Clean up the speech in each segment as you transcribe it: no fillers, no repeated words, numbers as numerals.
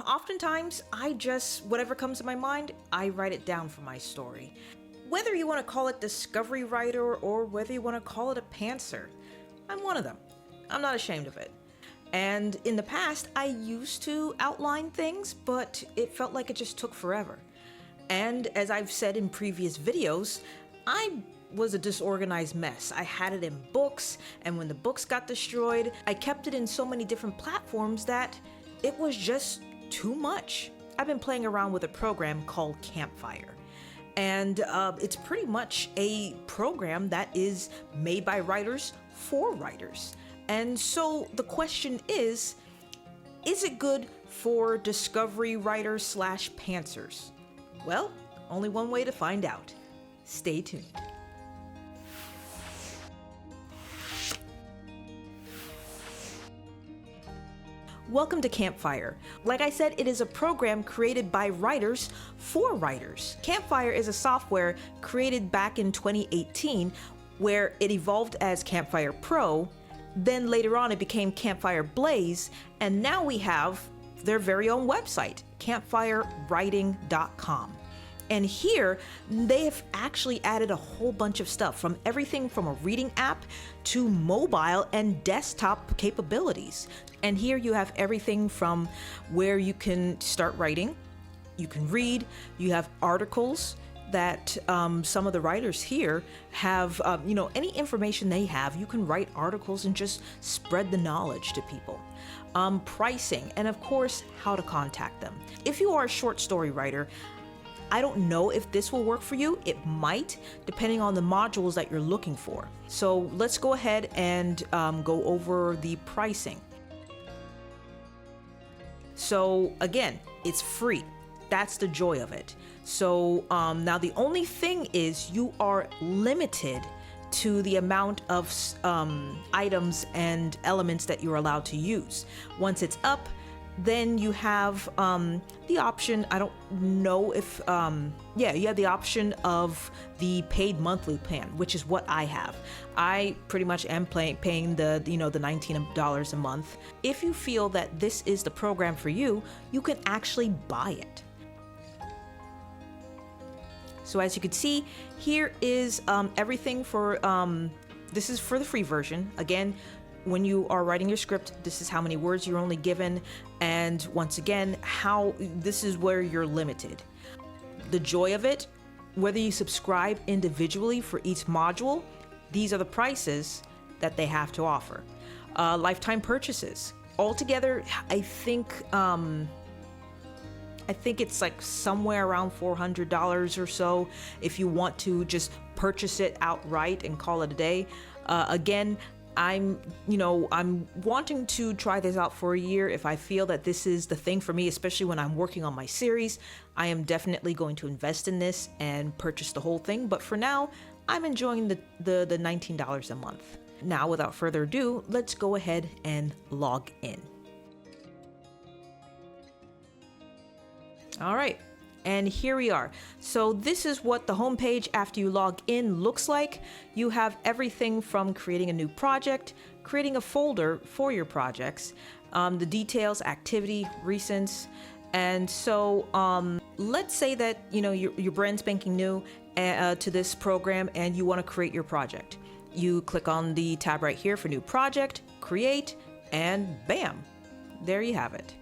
Oftentimes, whatever comes to my mind, I write it down for my story. Whether you want to call it discovery writer or whether you want to call it a pantser, I'm one of them. I'm not ashamed of it. And in the past, I used to outline things, but it felt like it just took forever. And as I've said in previous videos, I was a disorganized mess. I had it in books, and when the books got destroyed, I kept it in so many different platforms that it was just too much. I've been playing around with a program called Campfire. And it's pretty much a program that is made by writers for writers. And so the question is it good for discovery writers / pantsers? Well, only one way to find out. Stay tuned. Welcome to Campfire. Like I said, it is a program created by writers for writers. Campfire is a software created back in 2018 where it evolved as Campfire Pro, then later on it became Campfire Blaze, and now we have their very own website, campfirewriting.com. And here, they have actually added a whole bunch of stuff, from everything from a reading app to mobile and desktop capabilities. And here you have everything from where you can start writing, you can read, you have articles that some of the writers here have, any information they have, you can write articles and just spread the knowledge to people. Pricing, and of course, how to contact them. If you are a short story writer, I don't know if this will work for you. It might, depending on the modules that you're looking for. So let's go ahead and go over the pricing. So again, it's free. That's the joy of it. So now the only thing is you are limited to the amount of items and elements that you're allowed to use. Once it's up, then you have the option, I don't know if, you have the option of the paid monthly plan, which is what I have. I pretty much am paying the $19 a month. If you feel that this is the program for you, you can actually buy it. So as you can see, here is everything for, this is for the free version. Again, when you are writing your script, this is how many words you're only given. And once again, this is where you're limited. The joy of it, whether you subscribe individually for each module, these are the prices that they have to offer. Lifetime purchases. Altogether, I think it's like somewhere around $400 or so if you want to just purchase it outright and call it a day. Again, I'm wanting to try this out for a year. If I feel that this is the thing for me, especially when I'm working on my series, I am definitely going to invest in this and purchase the whole thing. But for now, I'm enjoying the $19 a month. Now, without further ado, let's go ahead and log in. All right. And here we are. So this is what the homepage after you log in looks like. You have everything from creating a new project, creating a folder for your projects, the details, activity, recents. And so let's say that you're brand spanking new to this program and you want to create your project. You click on the tab right here for new project, create, and bam, there you have it.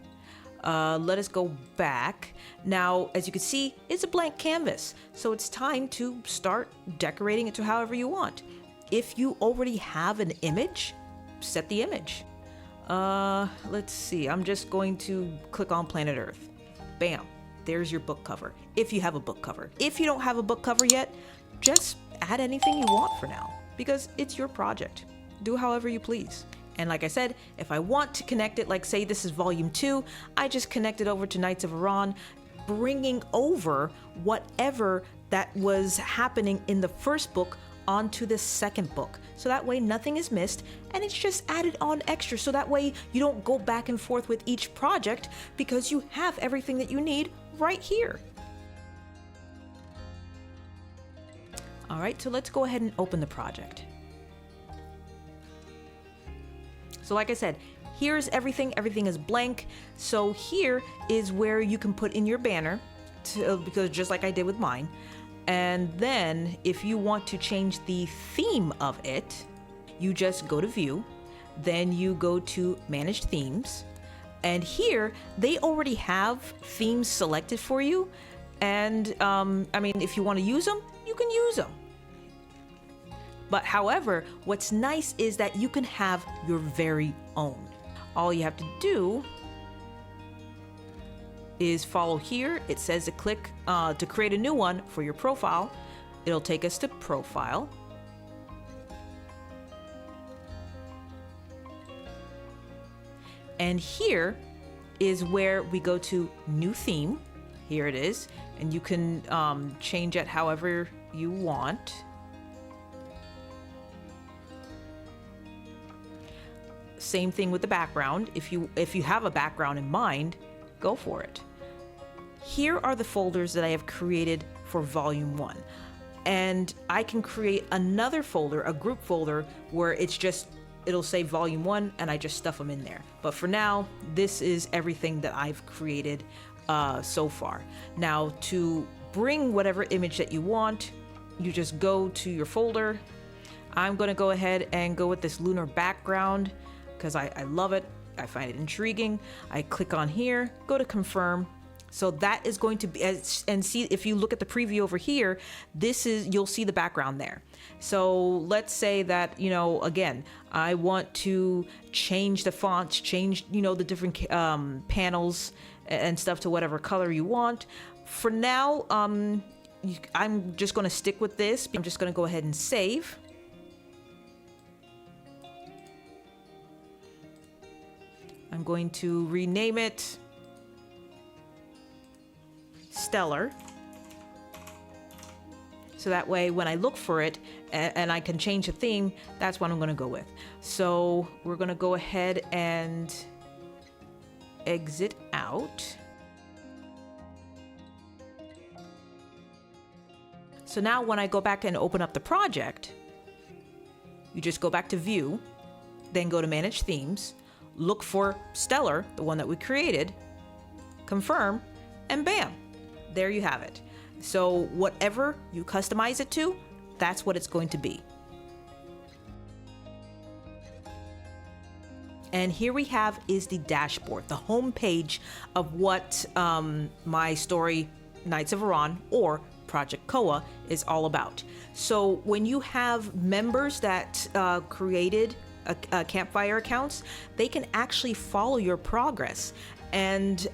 Let us go back. Now, as you can see, it's a blank canvas. So it's time to start decorating it to however you want. If you already have an image, set the image. Let's see. I'm just going to click on Planet Earth. Bam. There's your book cover. If you have a book cover. If you don't have a book cover yet, just add anything you want for now because it's your project. Do however you please. And like I said, if I want to connect it, like say this is volume 2, I just connect it over to Knights of Iran, bringing over whatever that was happening in the first book onto the second book. So that way nothing is missed and it's just added on extra. So that way you don't go back and forth with each project because you have everything that you need right here. All right, so let's go ahead and open the project. So like I said, Here's everything. Everything is blank. So here is where you can put in your banner, because just like I did with mine. And then if you want to change the theme of it, you just go to View, then you go to Manage Themes, and here they already have themes selected for you. And I mean, if you want to use them, you can use them. But however, what's nice is that you can have your very own. All you have to do is follow here. It says to click to create a new one for your profile. It'll take us to Profile. And here is where we go to New Theme. Here it is. And you can change it however you want. Same thing with the background. If you have a background in mind, go for it. Here are the folders that I have created for volume 1. And I can create another folder, a group folder, where it'll say volume 1 and I just stuff them in there. But for now, this is everything that I've created so far. Now, to bring whatever image that you want, you just go to your folder. I'm going to go ahead and go with this lunar background because I love it. I find it intriguing. I click on here, go to confirm. So that is going to be, and see, if you look at the preview over here, you'll see the background there. So let's say that, again, I want to change the fonts, change, the different panels and stuff to whatever color you want. For now, I'm just going to stick with this. I'm just going to go ahead and save. I'm going to rename it Stellar. So that way when I look for it and I can change the theme, that's what I'm going to go with. So we're going to go ahead and exit out. So now when I go back and open up the project, you just go back to View, then go to Manage Themes, look for Stellar, the one that we created, confirm, and bam, there you have it. So whatever you customize it to, that's what it's going to be. And here we have is the dashboard, the home page of what my story, Knights of Iran, or Project Koa, is all about. So when you have members that created Campfire accounts, they can actually follow your progress and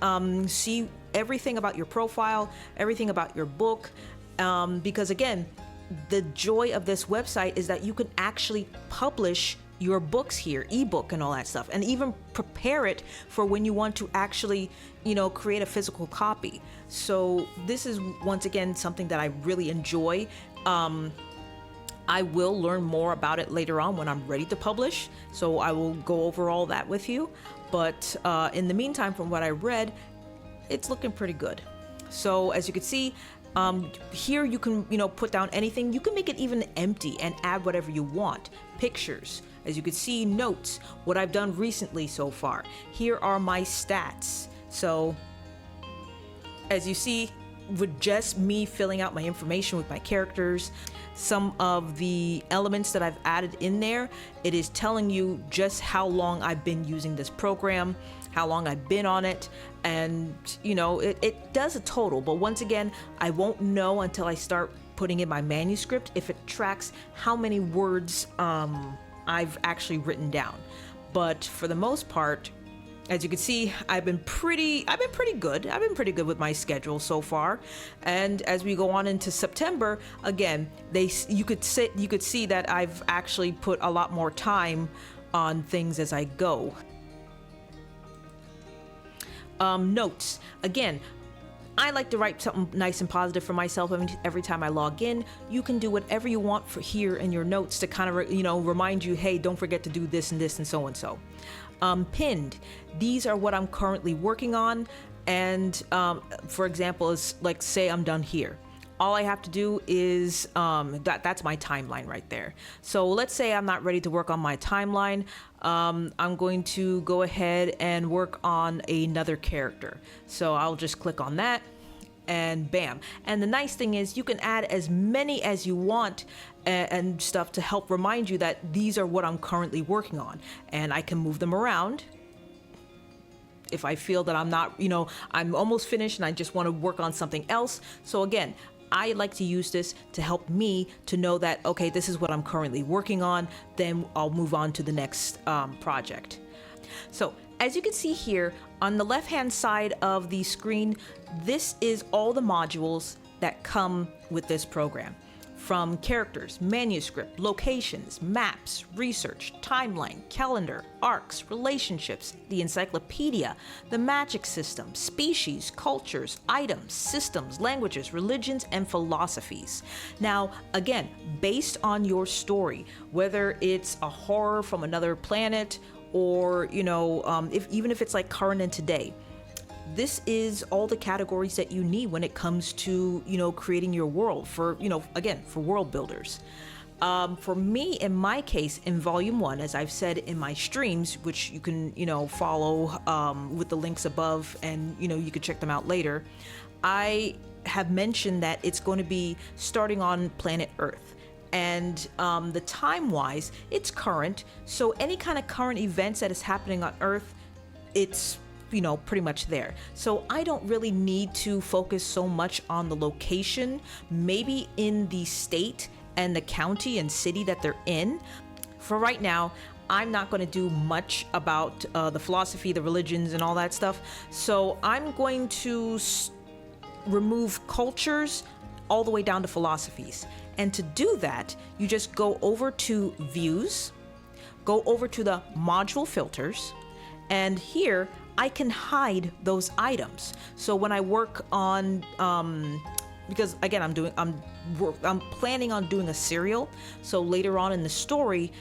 see everything about your profile, everything about your book, because again, the joy of this website is that you can actually publish your books here, ebook and all that stuff, and even prepare it for when you want to actually, create a physical copy. So this is once again something that I really enjoy. I will learn more about it later on when I'm ready to publish, so I will go over all that with you. But in the meantime, from what I read, it's looking pretty good. So as you can see, here you can put down anything. You can make it even empty and add whatever you want. Pictures, as you can see, notes, what I've done recently so far. Here are my stats. So as you see, with just me filling out my information with my characters, some of the elements that I've added in there, it is telling you just how long I've been using this program, how long I've been on it, and it does a total. But once again, I won't know until I start putting in my manuscript if it tracks how many words I've actually written down. But for the most part, as you can see, I've been pretty good. I've been pretty good with my schedule so far. And as we go on into September, again, you could see that I've actually put a lot more time on things as I go. Notes. Again, I like to write something nice and positive for myself every time I log in. You can do whatever you want for here in your notes to kind of, remind you, hey, don't forget to do this and this and so and so. Pinned. These are what I'm currently working on. And for example, is like, say I'm done here. all I have to do is, that's my timeline right there. So let's say I'm not ready to work on my timeline. I'm going to go ahead and work on another character. So I'll just click on that and bam. And the nice thing is you can add as many as you want and stuff to help remind you that these are what I'm currently working on. And I can move them around if I feel that I'm not, I'm almost finished and I just want to work on something else. So again, I like to use this to help me to know that, okay, this is what I'm currently working on, then I'll move on to the next project. So as you can see here on the left-hand side of the screen, this is all the modules that come with this program. From characters, manuscript, locations, maps, research, timeline, calendar, arcs, relationships, the encyclopedia, the magic system, species, cultures, items, systems, languages, religions, and philosophies. Now, again, based on your story, whether it's a horror from another planet or, even if it's like current and today, this is all the categories that you need when it comes to, creating your world for, again, for world builders. For me, in my case, in volume 1, as I've said in my streams, which you can, follow with the links above and, you can check them out later, I have mentioned that it's going to be starting on planet Earth. And the time-wise, it's current. So any kind of current events that is happening on Earth, it's pretty much there. So I don't really need to focus so much on the location, maybe in the state and the county and city that they're in. For right now, I'm not going to do much about the philosophy, the religions, and all that stuff. So I'm going to remove cultures all the way down to philosophies. And to do that, you just go over to views, go over to the module filters, and here I can hide those items. So when I work on, because again, I'm planning on doing a serial. So later on in the story,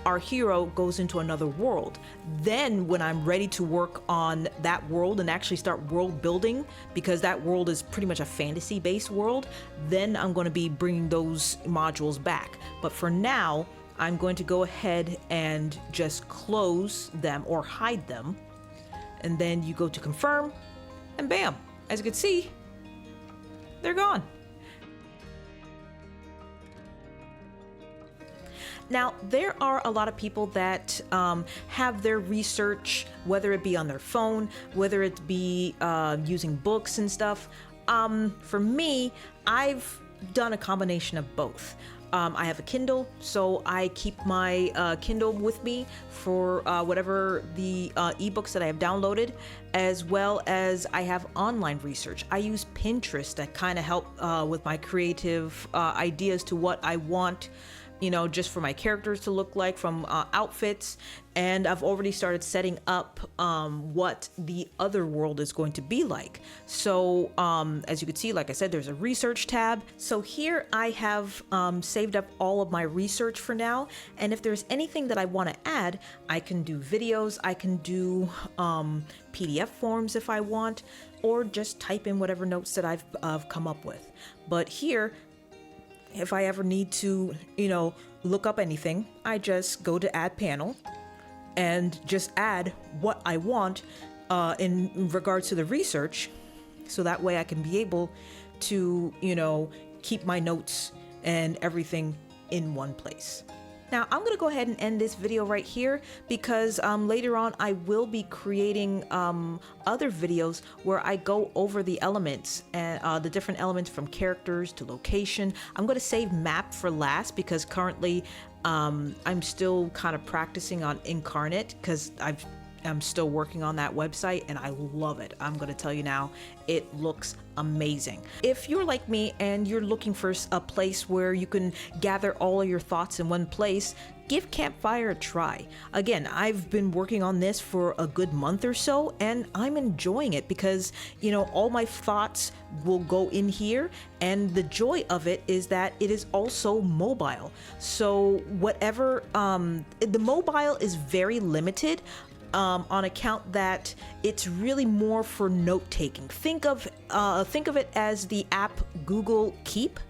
our hero goes into another world. Then when I'm ready to work on that world and actually start world building, because that world is pretty much a fantasy based world, then I'm going to be bringing those modules back. But for now, I'm going to go ahead and just close them or hide them. And then you go to confirm and bam, as you can see, they're gone. Now, there are a lot of people that have their research, whether it be on their phone, whether it be using books and stuff. For me, I've done a combination of both. I have a Kindle, so I keep my Kindle with me for whatever the ebooks that I have downloaded, as well as I have online research. I use Pinterest to kind of help with my creative ideas to what I want, just for my characters to look like, from outfits. And I've already started setting up what the other world is going to be like. So as you can see, like I said, there's a research tab. So here I have saved up all of my research for now. And if there's anything that I want to add, I can do videos, I can do PDF forms if I want, or just type in whatever notes that I've come up with. But here, if I ever need to, look up anything, I just go to add panel and just add what I want in regards to the research. So that way I can be able to, keep my notes and everything in one place. Now I'm going to go ahead and end this video right here because later on I will be creating other videos where I go over the elements and the different elements from characters to location. I'm going to save map for last because currently I'm still kind of practicing on Incarnate because I'm still working on that website and I love it. I'm going to tell you now, it looks amazing. If you're like me and you're looking for a place where you can gather all of your thoughts in one place, give Campfire a try. Again, I've been working on this for a good month or so and I'm enjoying it because, all my thoughts will go in here, and the joy of it is that it is also mobile. So whatever, the mobile is very limited. on account that it's really more for note-taking. Think of it as the app Google Keep,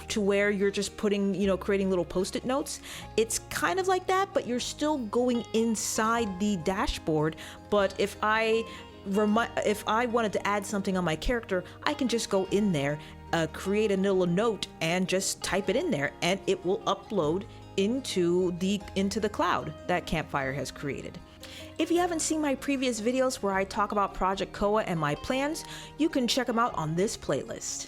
to where you're just putting, creating little post-it notes. It's kind of like that, but you're still going inside the dashboard. But if I wanted to add something on my character, I can just go in there, create a little note, and just type it in there, and it will upload into the cloud that Campfire has created. If you haven't seen my previous videos where I talk about Project Koa and my plans, you can check them out on this playlist.